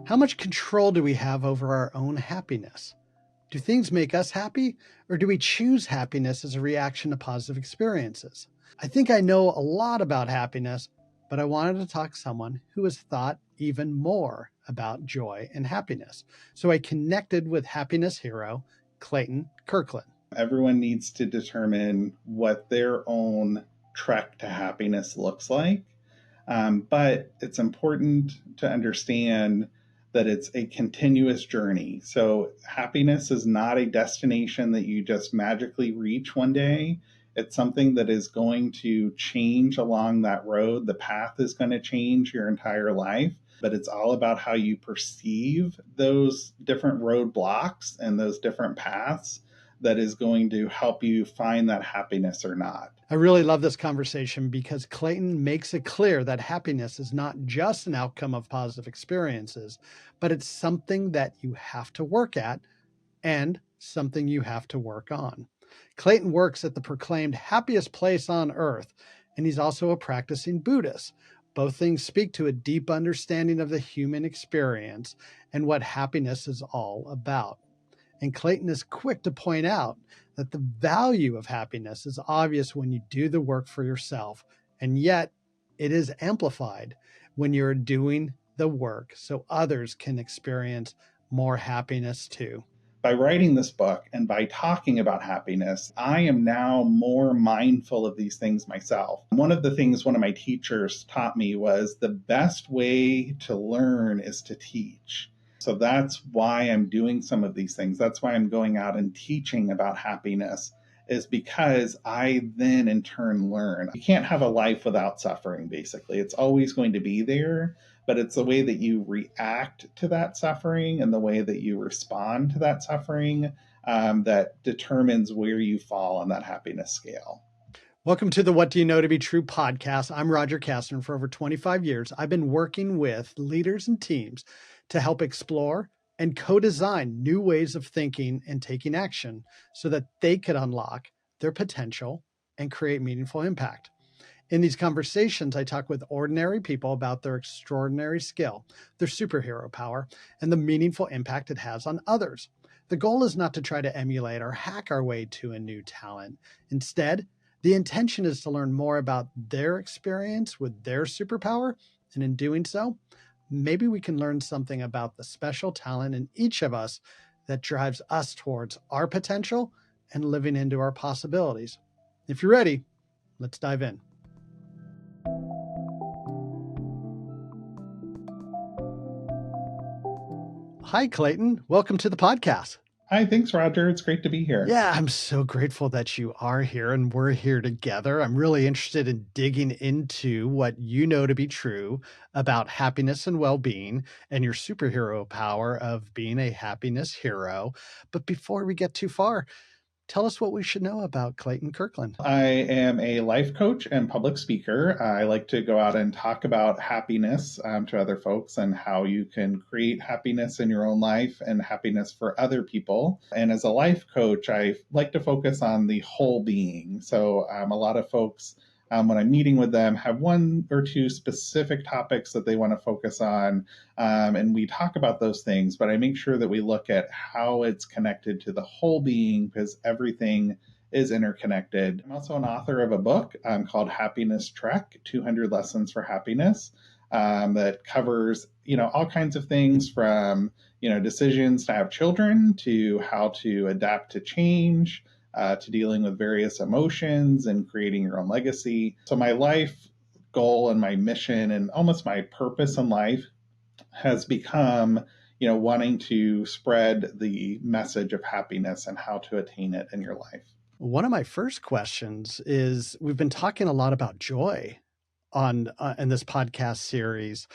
How much control do we have over our own happiness? Do things make us happy, or do we choose happiness as a reaction to positive experiences? I think I know a lot about happiness, but I wanted to talk to someone who has thought even more about joy and happiness. So I connected with happiness hero Clayton Kirkland. Everyone needs to determine what their own trek to happiness looks like. But it's important to understand that it's a continuous journey. So happiness is not a destination that you just magically reach one day. It's something that is going to change along that road. The path is going to change your entire life, but it's all about how you perceive those different roadblocks and those different paths that is going to help you find that happiness or not. I really love this conversation because Clayton makes it clear that happiness is not just an outcome of positive experiences, but it's something that you have to work at and something you have to work on. Clayton works at the proclaimed happiest place on earth, and he's also a practicing Buddhist. Both things speak to a deep understanding of the human experience and what happiness is all about. And Clayton is quick to point out that the value of happiness is obvious when you do the work for yourself, and yet it is amplified when you're doing the work so others can experience more happiness too. By writing this book and by talking about happiness, I am now more mindful of these things myself. One of the things one of my teachers taught me was the best way to learn is to teach. So that's why I'm doing some of these things. That's why I'm going out and teaching about happiness, is because I then in turn learn. You can't have a life without suffering, basically. It's always going to be there, but it's the way that you react to that suffering and the way that you respond to that suffering that determines where you fall on that happiness scale. Welcome to the What Do You Know to Be True podcast. I'm Roger Kastner. For over 25 years, I've been working with leaders and teams to help explore and co-design new ways of thinking and taking action so that they could unlock their potential and create meaningful impact. In these conversations, I talk with ordinary people about their extraordinary skill, their superhero power, and the meaningful impact it has on others. The goal is not to try to emulate or hack our way to a new talent. Instead, the intention is to learn more about their experience with their superpower, and in doing so, maybe we can learn something about the special talent in each of us that drives us towards our potential and living into our possibilities. If you're ready, let's dive in. Hi, Clayton. Welcome to the podcast. Hi, thanks, Roger. It's great to be here. Yeah, I'm so grateful that you are here and we're here together. I'm really interested in digging into what you know to be true about happiness and well-being and your superhero power of being a happiness hero. But before we get too far, tell us what we should know about Clayton Kirkland. I am a life coach and public speaker. I like to go out and talk about happiness to other folks and how you can create happiness in your own life and happiness for other people. And as a life coach, I like to focus on the whole being. So a lot of folks, when I'm meeting with them, have one or two specific topics that they want to focus on. And we talk about those things, but I make sure that we look at how it's connected to the whole being, because everything is interconnected. I'm also an author of a book called Happiness Trek, 200 Lessons for Happiness, that covers, all kinds of things from, decisions to have children to how to adapt to change, to dealing with various emotions and creating your own legacy. So my life goal and my mission and almost my purpose in life has become, wanting to spread the message of happiness and how to attain it in your life. One of my first questions is, we've been talking a lot about joy on in this podcast series,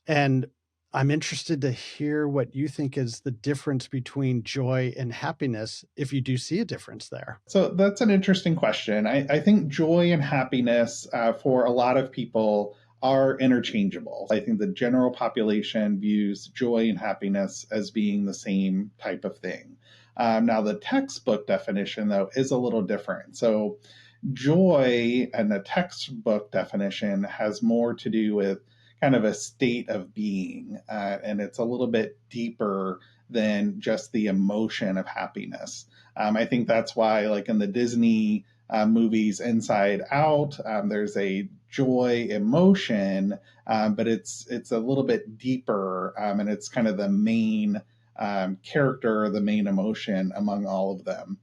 and I'm interested to hear what you think is the difference between joy and happiness, if you do see a difference there. So that's an interesting question. I think joy and happiness for a lot of people are interchangeable. I think the general population views joy and happiness as being the same type of thing. Now, the textbook definition, though, is a little different. So joy and the textbook definition has more to do with kind of a state of being, and it's a little bit deeper than just the emotion of happiness. I think that's why, like in the Disney movies Inside Out, there's a joy emotion, but it's a little bit deeper, and it's kind of the main character, the main emotion among all of them.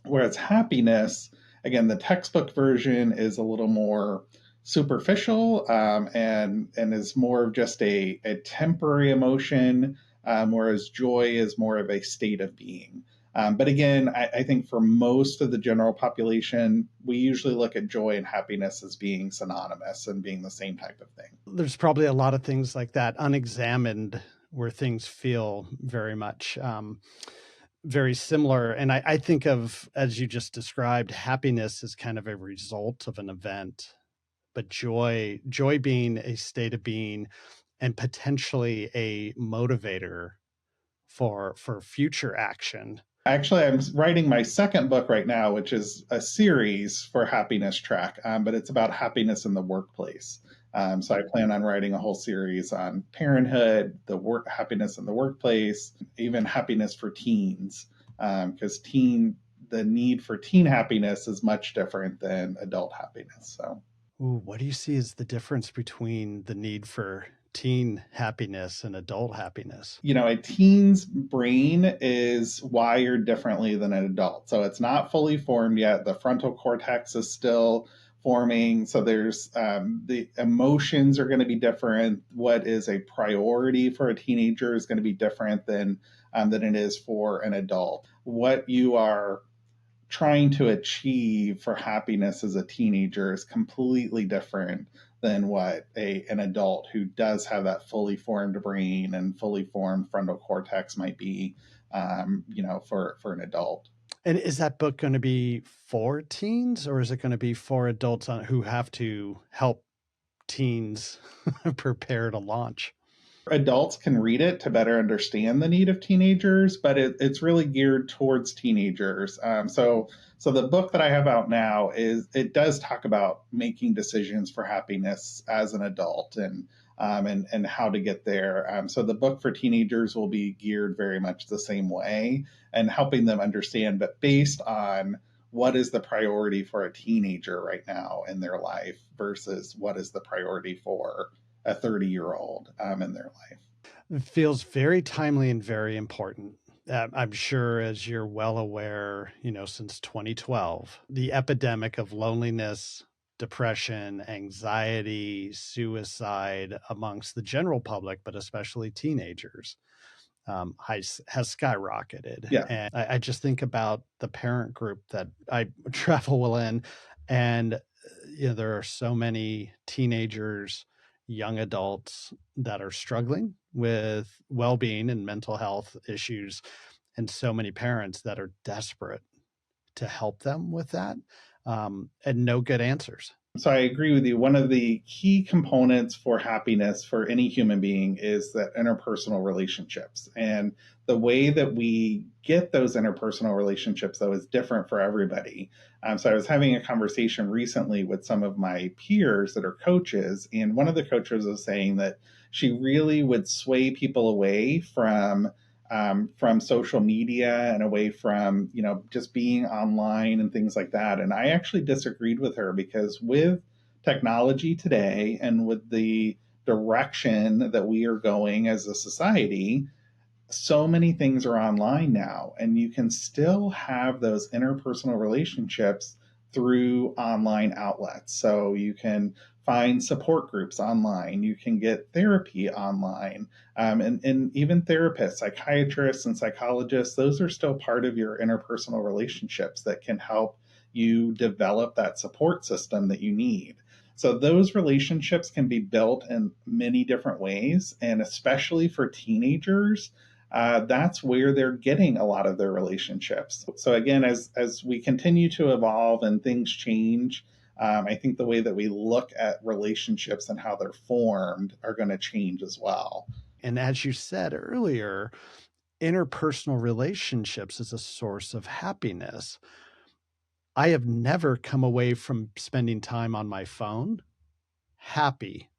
Whereas happiness, again, the textbook version is a little more superficial, and is more of just a temporary emotion, whereas joy is more of a state of being. But again, I think for most of the general population, we usually look at joy and happiness as being synonymous and being the same type of thing. There's probably a lot of things like that unexamined where things feel very much very similar. And I think of, as you just described, happiness is kind of a result of an event, but joy being a state of being and potentially a motivator for future action. Actually, I'm writing my second book right now, which is a series for Happiness Track, but it's about happiness in the workplace. So I plan on writing a whole series on parenthood, the work happiness in the workplace, even happiness for teens, because the need for teen happiness is much different than adult happiness. So Ooh, what do you see as the difference between the need for teen happiness and adult happiness? a teen's brain is wired differently than an adult. So it's not fully formed yet. The frontal cortex is still forming. So there's the emotions are going to be different. What is a priority for a teenager is going to be different than it is for an adult. What you are trying to achieve for happiness as a teenager is completely different than what an adult who does have that fully formed brain and fully formed frontal cortex might be, for an adult. And is that book going to be for teens, or is it going to be for adults who have to help teens prepare to launch? Adults can read it to better understand the need of teenagers, but it's really geared towards teenagers. So the book that I have out now it does talk about making decisions for happiness as an adult, and how to get there. So the book for teenagers will be geared very much the same way and helping them understand, but based on what is the priority for a teenager right now in their life versus what is the priority for a 30-year-old in their life. It feels very timely and very important. I'm sure, as you're well aware, since 2012, the epidemic of loneliness, depression, anxiety, suicide amongst the general public, but especially teenagers, has skyrocketed. Yeah. And I just think about the parent group that I travel in, and there are so many teenagers, young adults that are struggling with well-being and mental health issues, and so many parents that are desperate to help them with that, and no good answers. So I agree with you. One of the key components for happiness for any human being is that interpersonal relationships. And the way that we get those interpersonal relationships, though, is different for everybody. So I was having a conversation recently with some of my peers that are coaches, and one of the coaches was saying that she really would sway people away from social media and away from just being online and things like that. And I actually disagreed with her because with technology today and with the direction that we are going as a society, so many things are online now, and you can still have those interpersonal relationships through online outlets. So you can find support groups online, you can get therapy online, and even therapists, psychiatrists, and psychologists, those are still part of your interpersonal relationships that can help you develop that support system that you need. So those relationships can be built in many different ways, and especially for teenagers, that's where they're getting a lot of their relationships. So again, as we continue to evolve and things change, I think the way that we look at relationships and how they're formed are going to change as well. And as you said earlier, interpersonal relationships is a source of happiness. I have never come away from spending time on my phone happy.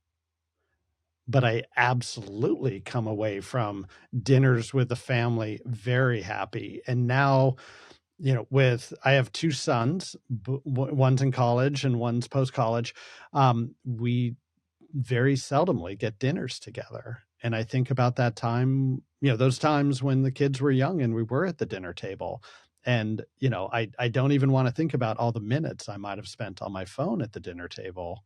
but I absolutely come away from dinners with the family very happy. And now, I have two sons, one's in college and one's post college. We very seldomly get dinners together. And I think about that time, those times when the kids were young and we were at the dinner table. And, I don't even want to think about all the minutes I might have spent on my phone at the dinner table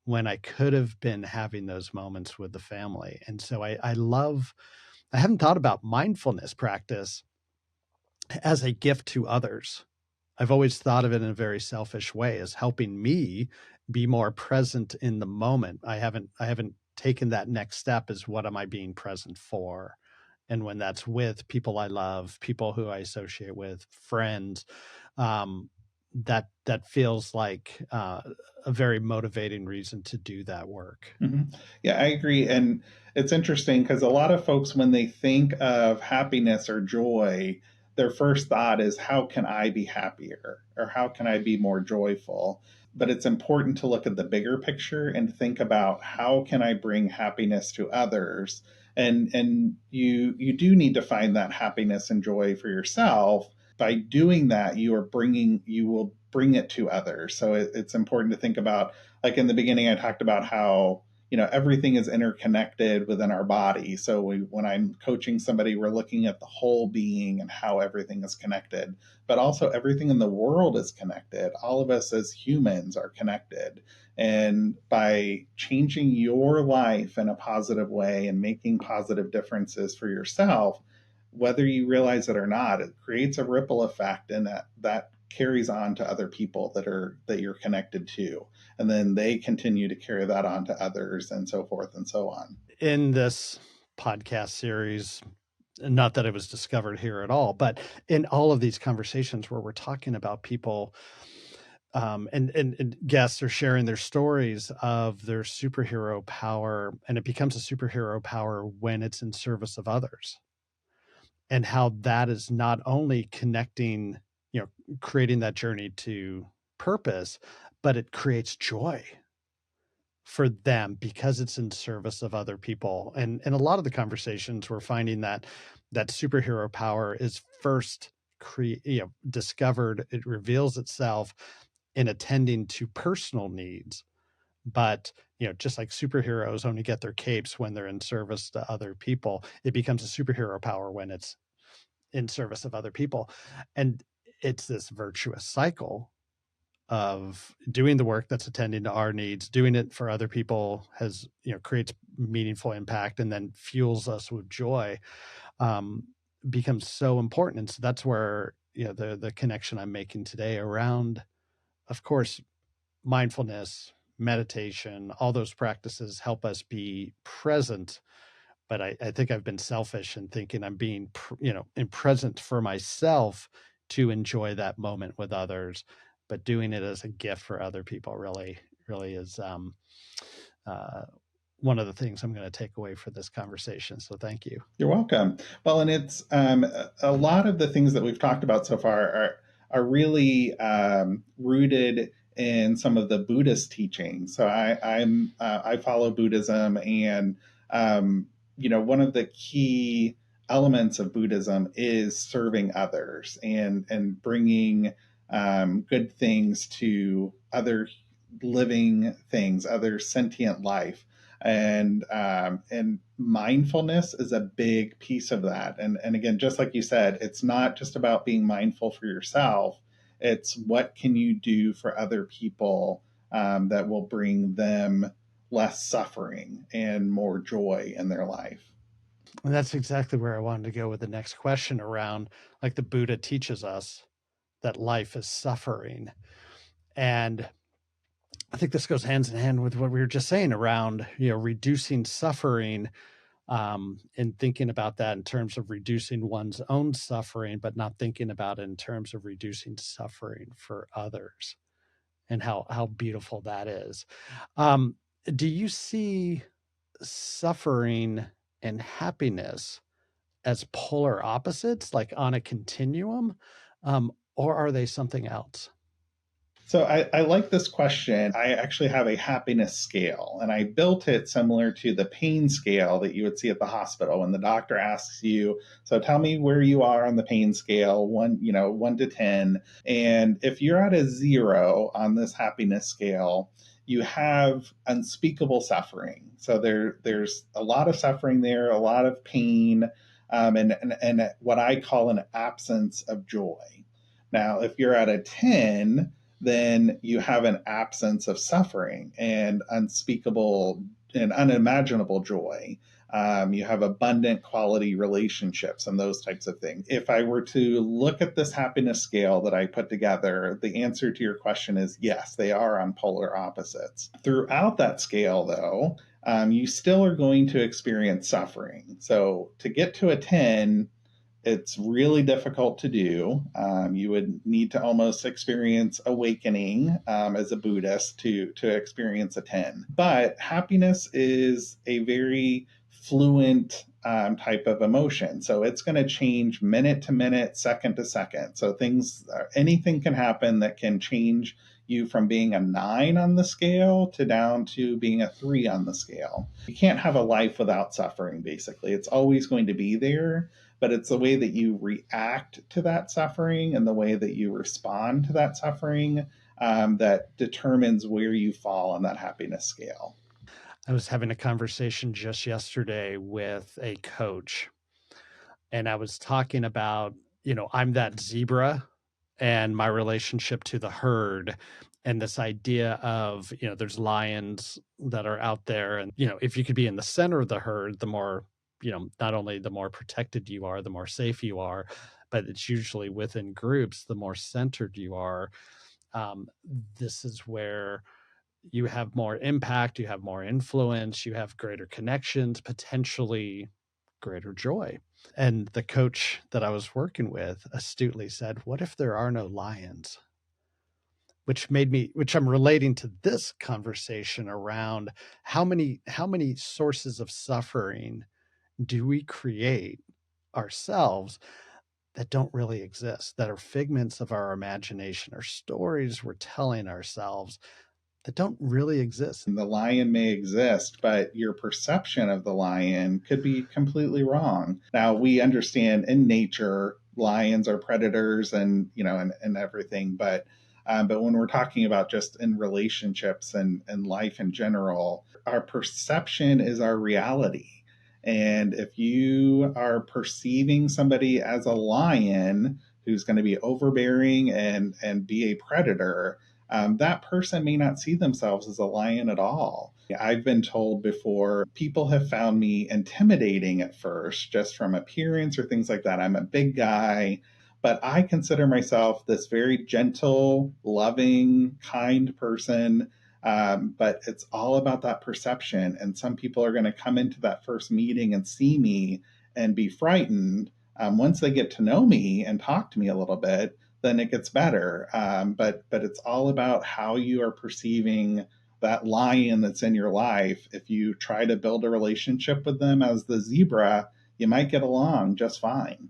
when I could have been having those moments with the family. And so I haven't thought about mindfulness practice as a gift to others. I've always thought of it in a very selfish way as helping me be more present in the moment. I haven't taken that next step as what am I being present for? And when that's with people I love, people who I associate with, friends, um, that feels like a very motivating reason to do that work. Yeah, I agree. And it's interesting because a lot of folks, when they think of happiness or joy, their first thought is, how can I be happier? Or how can I be more joyful? But it's important to look at the bigger picture and think about, how can I bring happiness to others? And you do need to find that happiness and joy for yourself. By doing that, you will bring it to others. So it's important to think about, like in the beginning, I talked about how everything is interconnected within our body. So when I'm coaching somebody, we're looking at the whole being and how everything is connected, but also everything in the world is connected. All of us as humans are connected. And by changing your life in a positive way and making positive differences for yourself, whether you realize it or not, it creates a ripple effect, and that carries on to other people that you're connected to, and then they continue to carry that on to others, and so forth and so on. In this podcast series, not that it was discovered here at all, but in all of these conversations where we're talking about people, and guests are sharing their stories of their superhero power, and it becomes a superhero power when it's in service of others, and how that is not only connecting, creating that journey to purpose, but it creates joy for them because it's in service of other people. And a lot of the conversations we're finding that superhero power is first discovered, it reveals itself in attending to personal needs. But just like superheroes only get their capes when they're in service to other people, it becomes a superhero power when it's in service of other people. And it's this virtuous cycle of doing the work that's attending to our needs, doing it for other people has, creates meaningful impact and then fuels us with joy, um, becomes so important. And so that's where, the connection I'm making today around, of course, mindfulness, meditation, all those practices help us be present. But I think I've been selfish in thinking I'm being, in present for myself to enjoy that moment with others, but doing it as a gift for other people really, really is uh, one of the things I'm going to take away for this conversation. So thank you. You're welcome. Well, and it's a lot of the things that we've talked about so far are really rooted in some of the Buddhist teachings. So I follow Buddhism, and one of the key elements of Buddhism is serving others and bringing good things to other living things, other sentient life. And mindfulness is a big piece of that. And again, just like you said, it's not just about being mindful for yourself. It's what can you do for other people that will bring them less suffering and more joy in their life. And that's exactly where I wanted to go with the next question around, like, the Buddha teaches us that life is suffering. And I think this goes hands in hand with what we were just saying around, reducing suffering, and thinking about that in terms of reducing one's own suffering, but not thinking about it in terms of reducing suffering for others, and how beautiful that is. Um, do you see suffering and happiness as polar opposites, like on a continuum, or are they something else? So I like this question. I actually have a happiness scale, and I built it similar to the pain scale that you would see at the hospital when the doctor asks you, so tell me where you are on the pain scale, 1 to 10. And if you're at a 0 on this happiness scale, you have unspeakable suffering. So there's a lot of suffering there, a lot of pain, and what I call an absence of joy. Now, if you're at a 10, then you have an absence of suffering and unspeakable and unimaginable joy. You have abundant quality relationships and those types of things. If I were to look at this happiness scale that I put together, the answer to your question is yes, they are on polar opposites. Throughout that scale, though, you still are going to experience suffering. So to get to a 10, it's really difficult to do. You would need to almost experience awakening as a Buddhist to experience a 10. But happiness is a very fluent type of emotion. So it's going to change minute to minute, second to second. So anything can happen that can change you from being a 9 on the scale to down to being a 3 on the scale. You can't have a life without suffering, basically. It's always going to be there, but it's the way that you react to that suffering and the way that you respond to that suffering that determines where you fall on that happiness scale. I was having a conversation just yesterday with a coach, and I was talking about, I'm that zebra and my relationship to the herd, and this idea of, there's lions that are out there. And, if you could be in the center of the herd, the more, not only the more protected you are, the more safe you are, but it's usually within groups, the more centered you are. Um, this is where you have more impact, you have more influence, you have greater connections, potentially greater joy. And the coach that I was working with astutely said, what if there are no lions? Which I'm relating to this conversation around how many sources of suffering do we create ourselves that don't really exist, that are figments of our imagination, or stories we're telling ourselves that don't really exist. The lion may exist, but your perception of the lion could be completely wrong. Now, we understand in nature lions are predators and everything, but when we're talking about just in relationships and life in general, our perception is our reality. And if you are perceiving somebody as a lion who's going to be overbearing and be a predator, that person may not see themselves as a lion at all. I've been told before, people have found me intimidating at first, just from appearance or things like that. I'm a big guy, but I consider myself this very gentle, loving, kind person. But it's all about that perception. And some people are going to come into that first meeting and see me and be frightened. Once they get to know me and talk to me a little bit, then it gets better. But it's all about how you are perceiving that lion that's in your life. If you try to build a relationship with them as the zebra, you might get along just fine.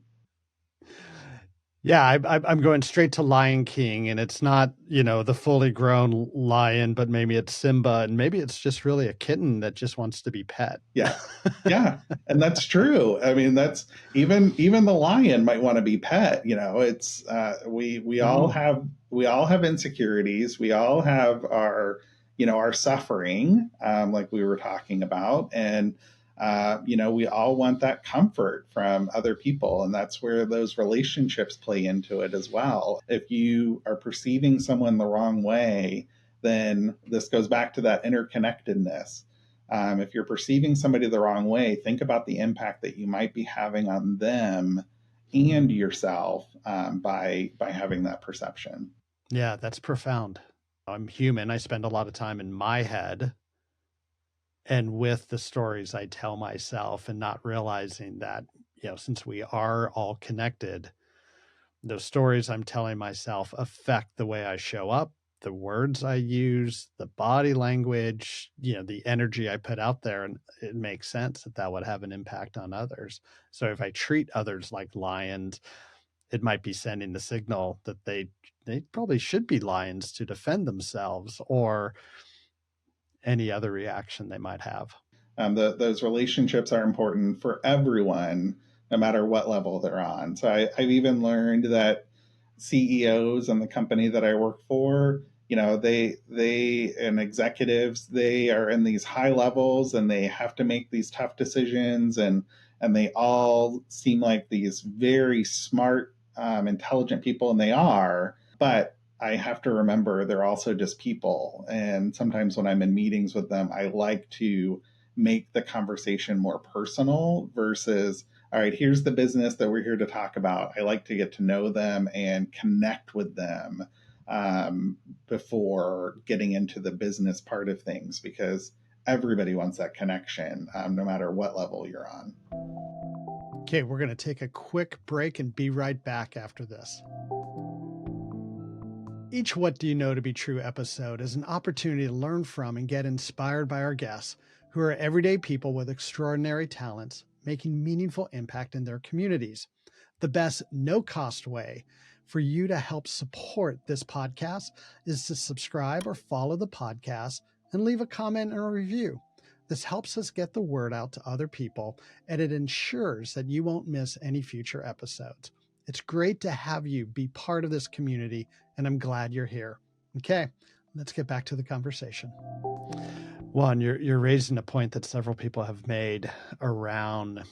Yeah, I'm going straight to Lion King, and it's not, the fully grown lion, but maybe it's Simba, and maybe it's just really a kitten that just wants to be pet. Yeah. Yeah. And that's true. I mean, that's even the lion might want to be pet. It's Mm. we all have insecurities. We all have our suffering, like we were talking about, and we all want that comfort from other people, and that's where those relationships play into it as well. If you are perceiving someone the wrong way, then this goes back to that interconnectedness. If you're perceiving somebody the wrong way, think about the impact that you might be having on them and yourself by having that perception. Yeah, that's profound. I'm human. I spend a lot of time in my head and with the stories I tell myself, and not realizing that, since we are all connected, those stories I'm telling myself affect the way I show up, the words I use, the body language, the energy I put out there. And it makes sense that that would have an impact on others. So if I treat others like lions, it might be sending the signal that they they probably should be lions to defend themselves, or any other reaction they might have. Those relationships are important for everyone, no matter what level they're on. So I've even learned that CEOs and the company that I work for, they and executives, they are in these high levels and they have to make these tough decisions, and they all seem like these very smart, intelligent people, and they are, but I have to remember they're also just people. And sometimes when I'm in meetings with them, I like to make the conversation more personal versus, all right, here's the business that we're here to talk about. I like to get to know them and connect with them before getting into the business part of things, because everybody wants that connection, no matter what level you're on. Okay, we're going to take a quick break and be right back after this. Each What Do You Know to Be True episode is an opportunity to learn from and get inspired by our guests, who are everyday people with extraordinary talents, making meaningful impact in their communities. The best no-cost way for you to help support this podcast is to subscribe or follow the podcast and leave a comment or a review. This helps us get the word out to other people, and it ensures that you won't miss any future episodes. It's great to have you be part of this community, and I'm glad you're here. Okay, let's get back to the conversation. One, you're raising a point that several people have made around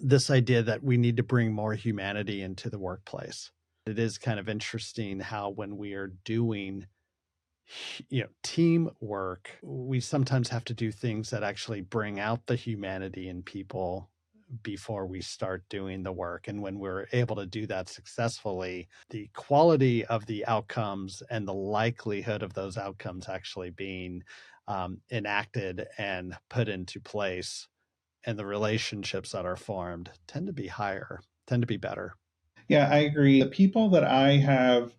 this idea that we need to bring more humanity into the workplace. It is kind of interesting how when we are doing teamwork, we sometimes have to do things that actually bring out the humanity in people before we start doing the work. And when we're able to do that successfully, the quality of the outcomes and the likelihood of those outcomes actually being enacted and put into place, and the relationships that are formed tend to be higher, tend to be better. Yeah, I agree. The people that I have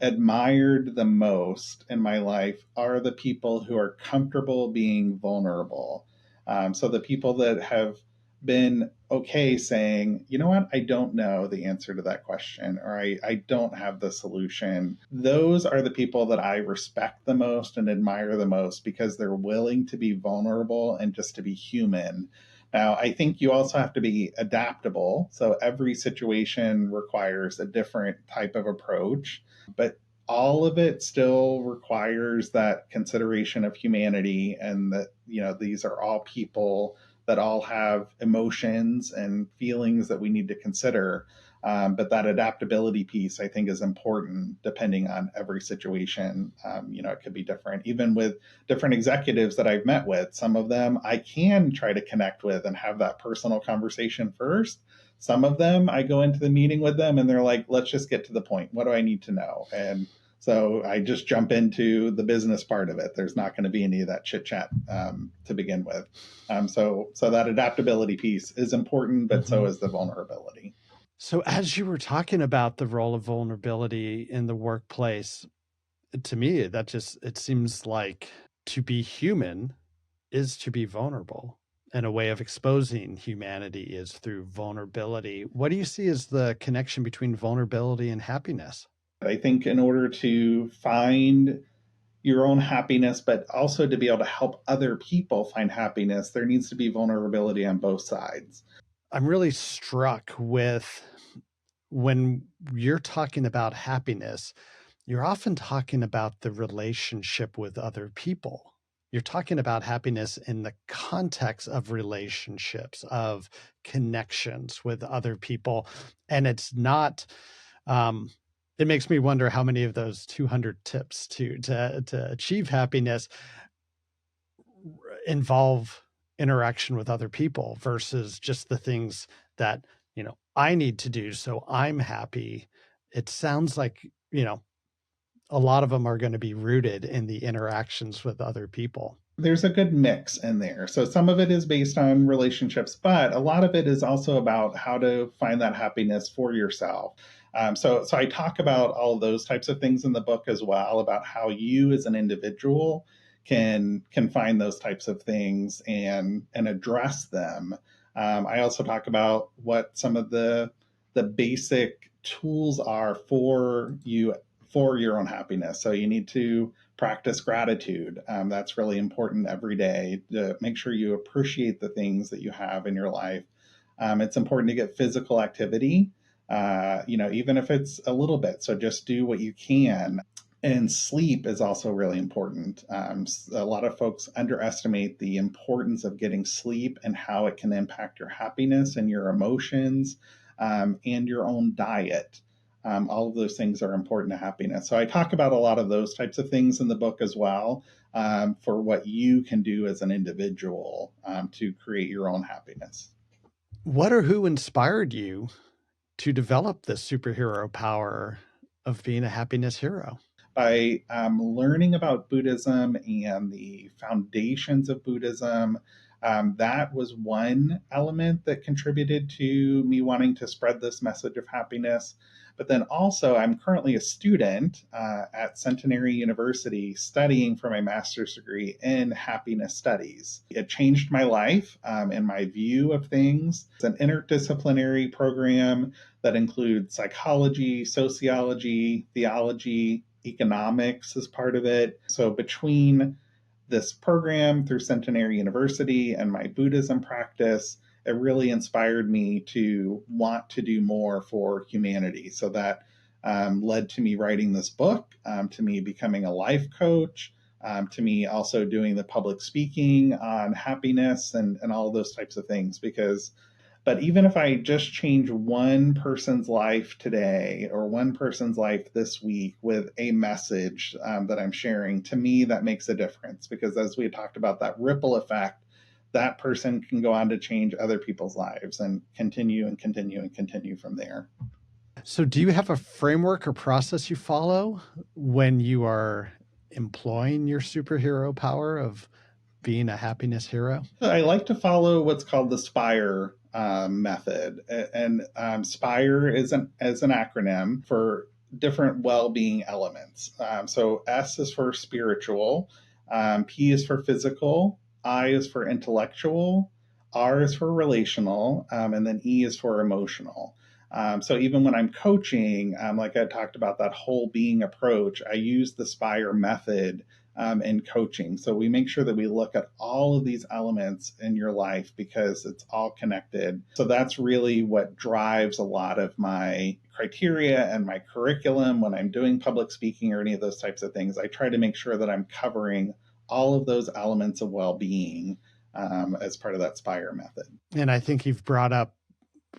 admired the most in my life are the people who are comfortable being vulnerable. So the people that have been okay saying, you know what, I don't know the answer to that question, or I don't have the solution. Those are the people that I respect the most and admire the most, because they're willing to be vulnerable and just to be human. Now, I think you also have to be adaptable. So every situation requires a different type of approach, but all of it still requires that consideration of humanity, and that, these are all people that all have emotions and feelings that we need to consider. But that adaptability piece, I think, is important depending on every situation. It could be different. Even with different executives that I've met with, some of them I can try to connect with and have that personal conversation first. Some of them I go into the meeting with them and they're like, let's just get to the point. What do I need to know? And so I just jump into the business part of it. There's not going to be any of that chit chat to begin with. So that adaptability piece is important, but so is the vulnerability. So as you were talking about the role of vulnerability in the workplace, to me, it seems like to be human is to be vulnerable. And a way of exposing humanity is through vulnerability. What do you see as the connection between vulnerability and happiness? I think in order to find your own happiness, but also to be able to help other people find happiness, there needs to be vulnerability on both sides. I'm really struck with, when you're talking about happiness, you're often talking about the relationship with other people. You're talking about happiness in the context of relationships, of connections with other people. And it's not, it makes me wonder how many of those 200 tips to achieve happiness involve interaction with other people versus just the things that, I need to do so I'm happy. It sounds like, a lot of them are going to be rooted in the interactions with other people. There's a good mix in there. So some of it is based on relationships, but a lot of it is also about how to find that happiness for yourself. So I talk about all of those types of things in the book as well, about how you as an individual can find those types of things and address them. I also talk about what some of the basic tools are for you for your own happiness. So you need to practice gratitude. That's really important every day to make sure you appreciate the things that you have in your life. It's important to get physical activity, even if it's a little bit. So just do what you can. And sleep is also really important. A lot of folks underestimate the importance of getting sleep and how it can impact your happiness and your emotions, and your own diet. All of those things are important to happiness. So I talk about a lot of those types of things in the book as well, for what you can do as an individual, to create your own happiness. What or who inspired you to develop this superhero power of being a happiness hero? By learning about Buddhism and the foundations of Buddhism, that was one element that contributed to me wanting to spread this message of happiness. But then also, I'm currently a student at Centenary University studying for my master's degree in happiness studies. It changed my life and my view of things. It's an interdisciplinary program that includes psychology, sociology, theology, economics as part of it. So between this program through Centenary University and my Buddhism practice, it really inspired me to want to do more for humanity. So that led to me writing this book, to me becoming a life coach, to me also doing the public speaking on happiness and all of those types of things. But even if I just change one person's life today or one person's life this week with a message that I'm sharing, to me, that makes a difference. Because as we talked about that ripple effect, that person can go on to change other people's lives and continue and continue and continue from there. So, do you have a framework or process you follow when you are employing your superhero power of being a happiness hero? I like to follow what's called the SPIRE method, and SPIRE is an acronym for different well-being elements. So S is for spiritual, P is for physical, I is for intellectual, R is for relational, and then E is for emotional. So even when I'm coaching, like I talked about that whole being approach, I use the SPIRE method in coaching. So we make sure that we look at all of these elements in your life because it's all connected. So that's really what drives a lot of my criteria and my curriculum when I'm doing public speaking or any of those types of things. I try to make sure that I'm covering all of those elements of well-being as part of that SPIRE method. And I think you've brought up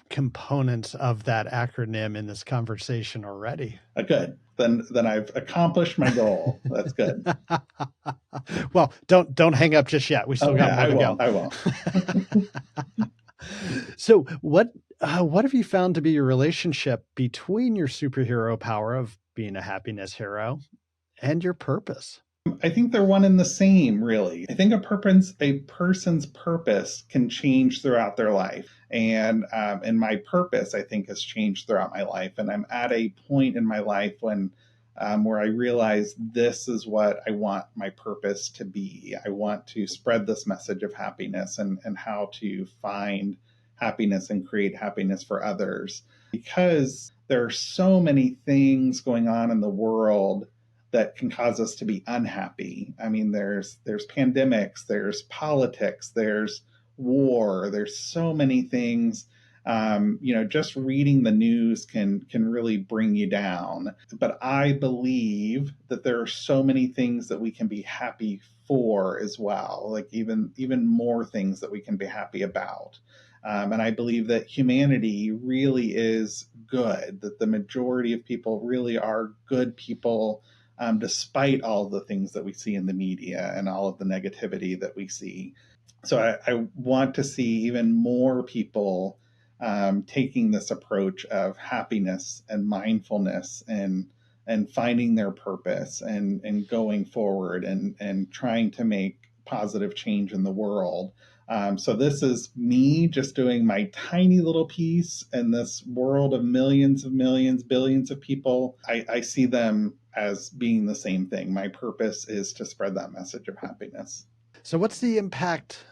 components of that acronym in this conversation already. Good. Then I've accomplished my goal. That's good. Well, don't hang up just yet. We still got more to go. I won't. So what have you found to be your relationship between your superhero power of being a happiness hero and your purpose? I think they're one and the same, really. I think a person's purpose can change throughout their life. And my purpose, I think, has changed throughout my life. And I'm at a point in my life when where I realize this is what I want my purpose to be. I want to spread this message of happiness and how to find happiness and create happiness for others. Because there are so many things going on in the world that can cause us to be unhappy. I mean, there's pandemics, there's politics, there's war, there's so many things. Just reading the news can really bring you down. But I believe that there are so many things that we can be happy for as well, like even more things that we can be happy about. And I believe that humanity really is good, that the majority of people really are good people, despite all the things that we see in the media and all of the negativity that we see. So I want to see even more people taking this approach of happiness and mindfulness and finding their purpose and going forward and trying to make positive change in the world. So this is me just doing my tiny little piece in this world of millions, billions of people. I see them as being the same thing. My purpose is to spread that message of happiness. So what's the impact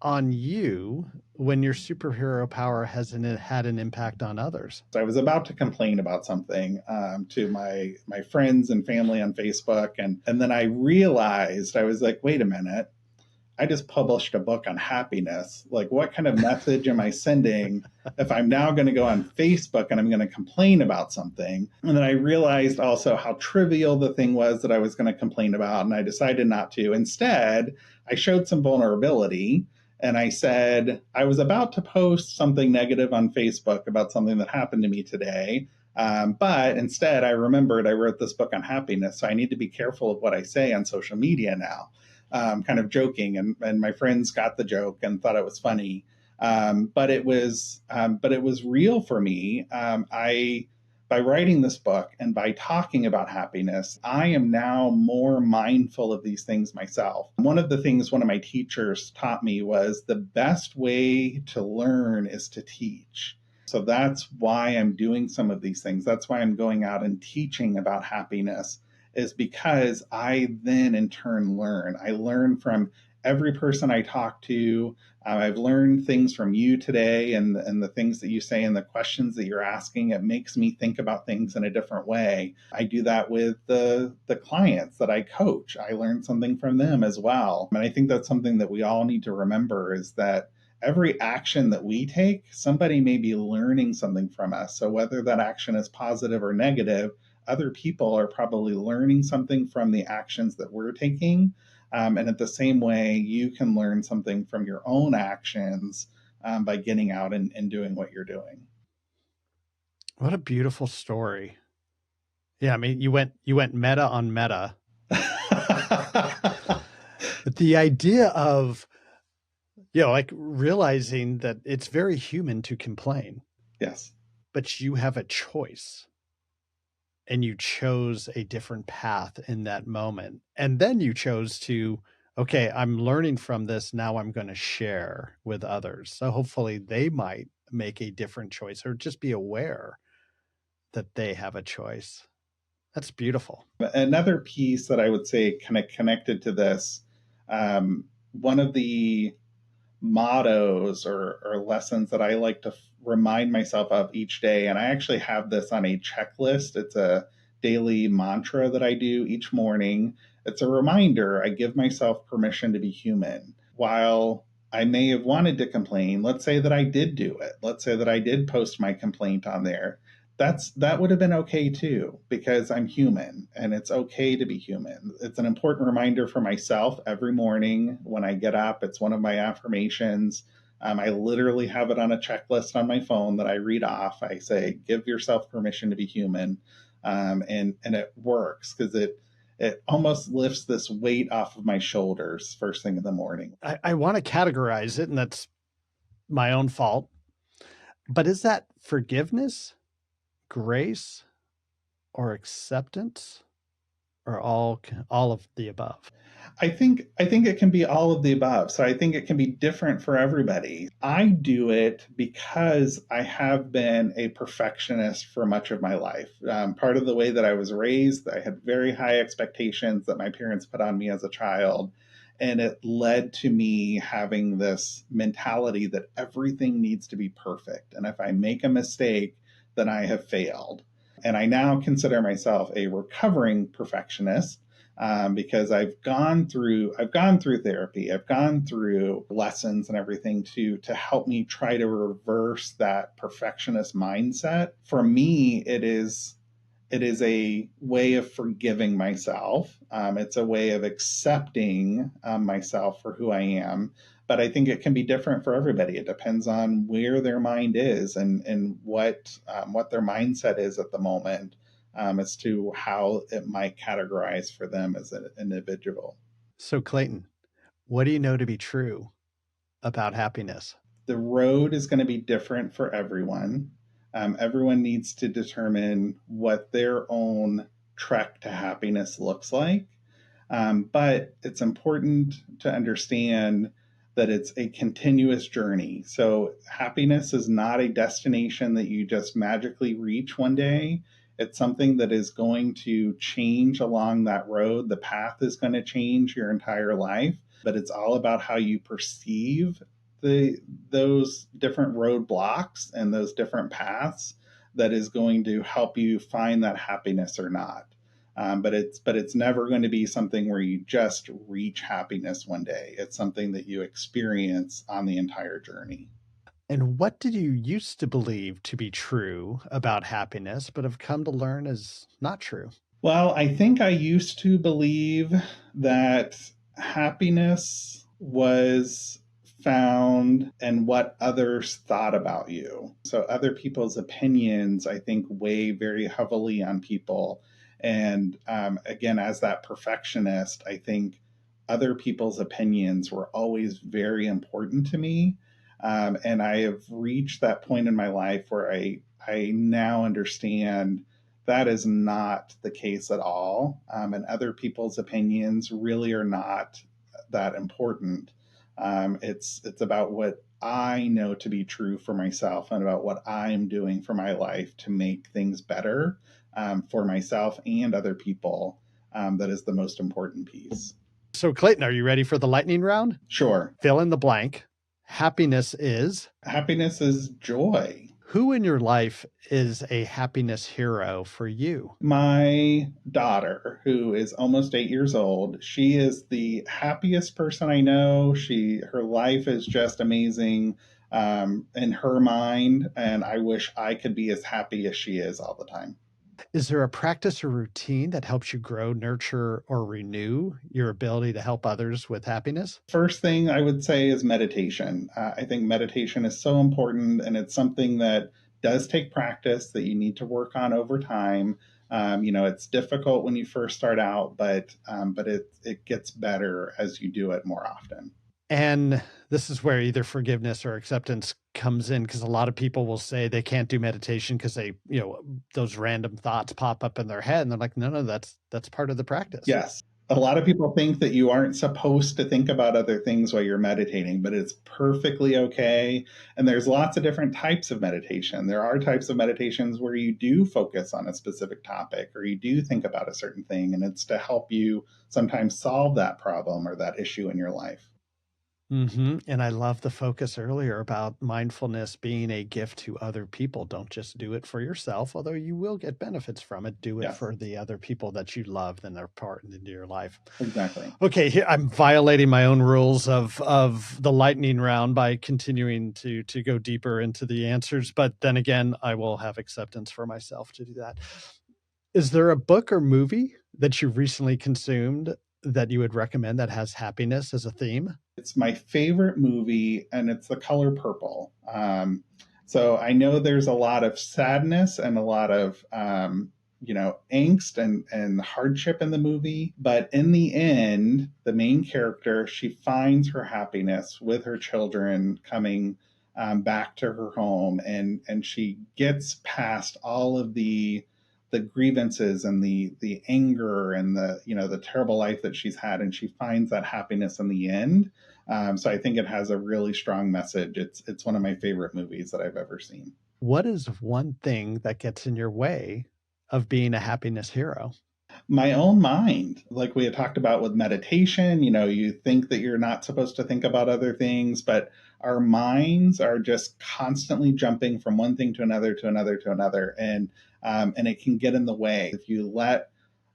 on you when your superhero power hasn't had an impact on others? So I was about to complain about something to my friends and family on Facebook, and then I realized, I was like, wait a minute, I just published a book on happiness. Like, what kind of message am I sending if I'm now going to go on Facebook and I'm going to complain about something? And then I realized also how trivial the thing was that I was going to complain about, and I decided not to. Instead, I showed some vulnerability. And I said, I was about to post something negative on Facebook about something that happened to me today. But instead, I remembered I wrote this book on happiness. So I need to be careful of what I say on social media now. Kind of joking, and my friends got the joke and thought it was funny. But it was real for me. By writing this book and by talking about happiness, I am now more mindful of these things myself. One of the things one of my teachers taught me was the best way to learn is to teach. So that's why I'm doing some of these things. That's why I'm going out and teaching about happiness, is because I then in turn learn. I learn from every person I talk to. I've learned things from you today, and the things that you say and the questions that you're asking. It makes me think about things in a different way. I do that with the clients that I coach. I learn something from them as well. And I think that's something that we all need to remember, is that every action that we take, somebody may be learning something from us. So whether that action is positive or negative, other people are probably learning something from the actions that we're taking. And at the same way, you can learn something from your own actions by getting out and doing what you're doing. What a beautiful story. Yeah, I mean, you went meta on meta. But the idea of, like realizing that it's very human to complain. Yes. But you have a choice. And you chose a different path in that moment. And then you chose to, okay, I'm learning from this. Now I'm going to share with others. So hopefully they might make a different choice or just be aware that they have a choice. That's beautiful. Another piece that I would say kind of connected to this, one of the mottos or lessons that I like to remind myself of each day. And I actually have this on a checklist. It's a daily mantra that I do each morning. It's a reminder. I give myself permission to be human. While I may have wanted to complain, let's say that I did do it. Let's say that I did post my complaint on there. That would have been okay too, because I'm human and it's okay to be human. It's an important reminder for myself every morning when I get up. It's one of my affirmations. I literally have it on a checklist on my phone that I read off. I say, give yourself permission to be human. And it works because it almost lifts this weight off of my shoulders first thing in the morning. I want to categorize it, and that's my own fault. But is that forgiveness, grace, or acceptance, or all of the above? I think it can be all of the above. So I think it can be different for everybody. I do it because I have been a perfectionist for much of my life. Part of the way that I was raised, I had very high expectations that my parents put on me as a child. And it led to me having this mentality that everything needs to be perfect. And if I make a mistake, then I have failed. And I now consider myself a recovering perfectionist, because I've gone through therapy, I've gone through lessons and everything to help me try to reverse that perfectionist mindset. For me, it is a way of forgiving myself. It's a way of accepting myself for who I am. But I think it can be different for everybody. It depends on where their mind is and what their mindset is at the moment, as to how it might categorize for them as an individual. So, Clayton, what do you know to be true about happiness? The road is going to be different for everyone. Everyone needs to determine what their own trek to happiness looks like. But it's important to understand that it's a continuous journey. So happiness is not a destination that you just magically reach one day. It's something that is going to change along that road. The path is going to change your entire life, but it's all about how you perceive the those different roadblocks and those different paths that is going to help you find that happiness or not. But it's never going to be something where you just reach happiness one day. It's something that you experience on the entire journey. And what did you used to believe to be true about happiness, but have come to learn is not true? Well, I think I used to believe that happiness was found in what others thought about you. So, other people's opinions, I think, weigh very heavily on people. And again, as that perfectionist, I think other people's opinions were always very important to me. And I have reached that point in my life where I now understand that is not the case at all. And other people's opinions really are not that important. It's about what I know to be true for myself and about what I'm doing for my life to make things better for myself and other people. That is the most important piece. So, Clayton, are you ready for the lightning round? Sure. Fill in the blank. Happiness is. Happiness is joy. Who in your life is a happiness hero for you? My daughter, who is almost 8 years old, she is the happiest person I know. Her life is just amazing in her mind, and I wish I could be as happy as she is all the time. Is there a practice or routine that helps you grow, nurture, or renew your ability to help others with happiness? First thing I would say is meditation. I think meditation is so important, and it's something that does take practice that you need to work on over time. It's difficult when you first start out, but it gets better as you do it more often. And this is where either forgiveness or acceptance comes in, because a lot of people will say they can't do meditation because those random thoughts pop up in their head, and they're like, no, that's part of the practice. Yes. A lot of people think that you aren't supposed to think about other things while you're meditating, but it's perfectly okay. And there's lots of different types of meditation. There are types of meditations where you do focus on a specific topic or you do think about a certain thing, and it's to help you sometimes solve that problem or that issue in your life. And I love the focus earlier about mindfulness being a gift to other people. Don't just do it for yourself, although you will get benefits from it. Do it Yes, for the other people that you love and are part into your life. exactly. Okay, here I'm violating my own rules of the lightning round by continuing to go deeper into the answers, but then again, I will have acceptance for myself to do that. Is there a book or movie that you've recently consumed that you would recommend that has happiness as a theme? It's my favorite movie, and it's The Color Purple. So I know there's a lot of sadness and a lot of angst and hardship in the movie, but in the end, the main character, she finds her happiness with her children coming back to her home, and she gets past all of the grievances and the anger and the terrible life that she's had, and she finds that happiness in the end. So I think it has a really strong message. It's one of my favorite movies that I've ever seen. What is one thing that gets in your way of being a happiness hero? My own mind, like we had talked about with meditation, you think that you're not supposed to think about other things, but our minds are just constantly jumping from one thing to another to another to another, and it can get in the way if you let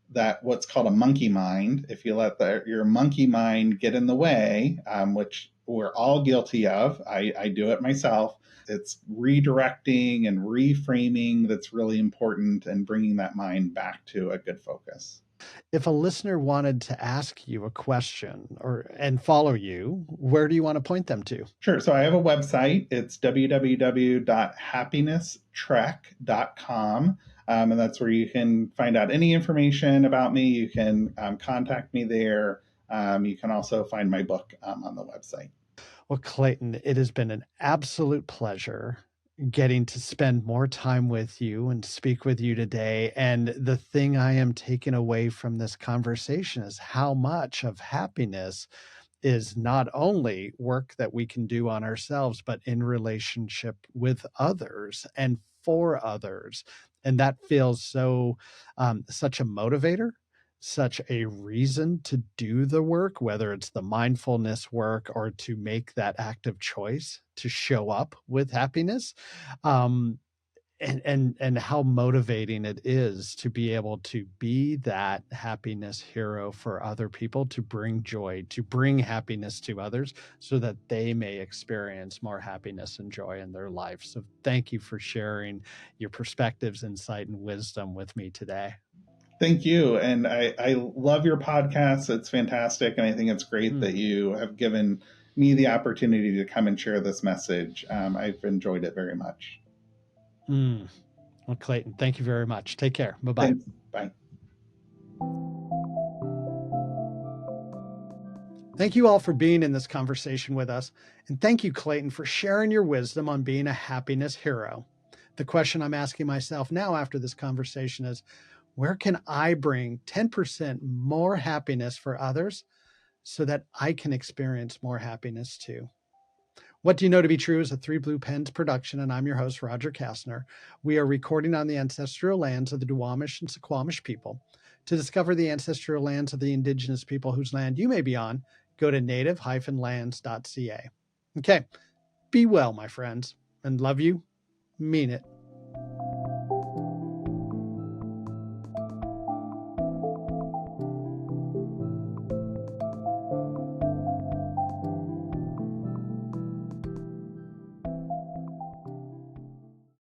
that what's called a monkey mind. If you let your monkey mind get in the way, which we're all guilty of, I do it myself. It's redirecting and reframing that's really important, and bringing that mind back to a good focus. If a listener wanted to ask you a question and follow you, where do you want to point them to? Sure. So I have a website. It's www.happinesstrek.com. And that's where you can find out any information about me. You can contact me there. You can also find my book on the website. Well, Clayton, it has been an absolute pleasure getting to spend more time with you and speak with you today. And the thing I am taking away from this conversation is how much of happiness is not only work that we can do on ourselves, but in relationship with others and for others. And that feels such a motivator such a reason to do the work, whether it's the mindfulness work or to make that active choice to show up with happiness. Um, and how motivating it is to be able to be that happiness hero for other people, to bring joy, to bring happiness to others so that they may experience more happiness and joy in their life. So thank you for sharing your perspectives, insight, and wisdom with me today. Thank you. And I love your podcast. It's fantastic. And I think it's great that you have given me the opportunity to come and share this message. I've enjoyed it very much. Well, Clayton, thank you very much. Take care. Bye-bye. Thanks. Bye. Thank you all for being in this conversation with us. And thank you, Clayton, for sharing your wisdom on being a happiness hero. The question I'm asking myself now after this conversation is, where can I bring 10% more happiness for others so that I can experience more happiness too? What Do You Know to Be True is a Three Blue Pens production, and I'm your host, Roger Kastner. We are recording on the ancestral lands of the Duwamish and Suquamish people. To discover the ancestral lands of the indigenous people whose land you may be on, go to native-lands.ca. Okay, be well, my friends, and love you, mean it.